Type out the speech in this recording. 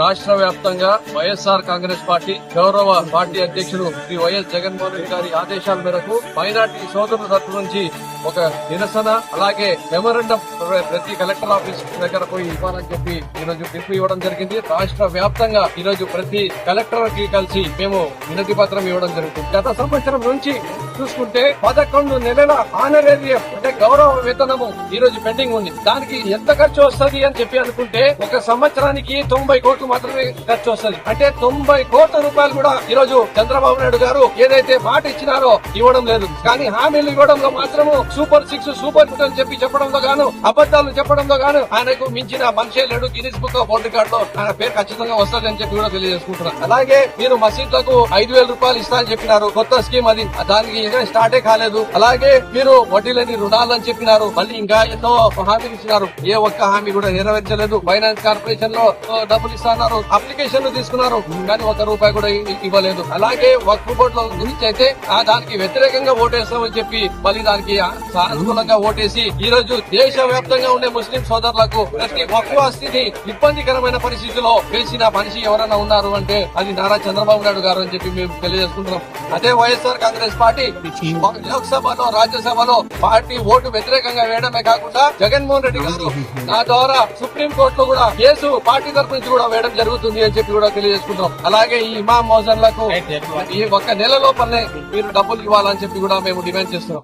రాష్ట్ర వ్యాప్తంగా వైఎస్ఆర్ కాంగ్రెస్ పార్టీ గౌరవ పార్టీ అధ్యక్షుడు శ్రీ వైఎస్ జగన్మోహన్ రెడ్డి గారి ఆదేశాల మేరకు మైనార్టీ సోదరుల తరఫు నుంచి ఒక నిరసన అలాగే మెమోరండం ప్రతి కలెక్టర్ ఆఫీస్ దగ్గర పోయి ఇవ్వాలని చెప్పి ఈరోజు పిలుపు ఇవ్వడం జరిగింది. రాష్ట్ర వ్యాప్తంగా ఈరోజు ప్రతి కలెక్టర్ కి కలిసి మేము వినతి పత్రం ఇవ్వడం జరుగుతుంది. గత సంవత్సరం నుంచి చూసుకుంటే 11 నెలల ఆనరేరియం అంటే గౌరవ వేతనము ఈ రోజు పెండింగ్ ఉంది. దానికి ఎంత ఖర్చు వస్తుంది అని చెప్పి అనుకుంటే ఒక సంవత్సరానికి 90 కోట్లు మాత్రమే ఖర్చు వస్తుంది. అంటే 90 కోట్ల రూపాయలు కూడా ఈ రోజు చంద్రబాబు నాయుడు గారు ఏదైతే మాట ఇచ్చినారో ఇవ్వడం లేదు. కానీ హామీలు ఇవ్వడంలో మాత్రము సూపర్ 6 సూపర్ 8 అని చెప్పి చెప్పడంలో గాను అబద్దాలు చెప్పడంలో గాను ఆయనకు మించిన మనిషే లేడు. Guinness book of world record లో ఆయన పేరు ఖచ్చితంగా వస్తుంది అని చెప్పి కూడా తెలియజేసుకుంటున్నారు. అలాగే మీరు మసీద్లకు 5,000 రూపాయలు ఇస్తా అని చెప్పినారు. కొత్త స్కీమ్ అది, దానికి ఇంకా స్టార్టే కాలేదు. అలాగే మీరు వడ్డీ లేని రుణాలు అని చెప్పినారు. మళ్ళీ ఇంకా ఎన్నో హామీలు ఇచ్చినారు. ఏ ఒక్క హామీ కూడా నెరవేర్చలేదు. ఫైనాన్స్ కార్పొరేషన్ లో డబ్బులు ఇస్తున్నారు, అప్లికేషన్లు తీసుకున్నారు, కానీ 1 రూపాయి కూడా ఇవ్వలేదు. అలాగే వక్ఫ్ బోర్డు లో గురించి అయితే దానికి వ్యతిరేకంగా ఓటేస్తామని చెప్పి మళ్ళీ దానికి సానుకూలంగా ఓటేసి ఈ రోజు దేశ వ్యాప్తంగా ఉండే ముస్లిం సోదరులకు ప్రతి వక్ఫ్ ఆస్తిని ఇబ్బందికరమైన పరిస్థితిలో వేసిన మనిషి ఎవరైనా ఉన్నారు అంటే అది నారా చంద్రబాబు నాయుడు గారు అని చెప్పి మేము తెలియజేసుకుంటున్నాం. అదే వైఎస్ఆర్ కాంగ్రెస్ పార్టీ లోక్సభలో రాజ్యసభలో పార్టీ ఓటు వ్యతిరేకంగా వేయడమే కాకుండా జగన్మోహన్ రెడ్డి గారు నా ద్వారా సుప్రీం కోర్టులో కూడా కేసు పార్టీ తరఫు నుంచి కూడా వేయడం జరుగుతుంది అని చెప్పి కూడా తెలియజేసుకుంటాం. అలాగే ఈ ఇమాం మోజన్లకు ఈ 1 నెల లోపలనే మీరు డబ్బులు ఇవ్వాలని చెప్పి కూడా మేము డిమాండ్ చేస్తున్నాం.